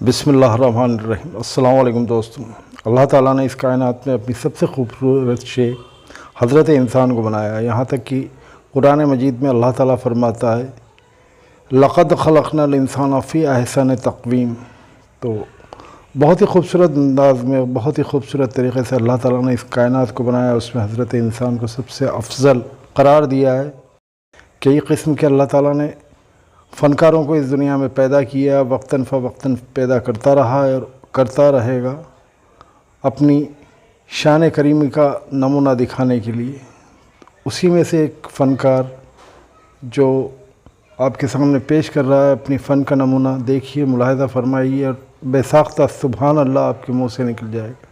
بسم اللہ الرحمن الرحیم۔ السلام علیکم دوستوں۔ اللہ تعالیٰ نے اس کائنات میں اپنی سب سے خوبصورت شے حضرت انسان کو بنایا ہے، یہاں تک کہ قرآن مجید میں اللہ تعالیٰ فرماتا ہے لقد خلقنا الانسان فی احسن تقویم۔ تو بہت ہی خوبصورت انداز میں، بہت ہی خوبصورت طریقے سے اللہ تعالیٰ نے اس کائنات کو بنایا، اس میں حضرت انسان کو سب سے افضل قرار دیا ہے۔ کئی قسم کے اللہ تعالیٰ نے فنکاروں کو اس دنیا میں پیدا کیا، وقتاً فوقتاً پیدا کرتا رہا ہے اور کرتا رہے گا، اپنی شان کریمی کا نمونہ دکھانے کے لیے۔ اسی میں سے ایک فنکار جو آپ کے سامنے پیش کر رہا ہے اپنی فن کا نمونہ، دیکھیے، ملاحظہ فرمائیے اور بے ساختہ سبحان اللہ آپ کے منہ سے نکل جائے گا۔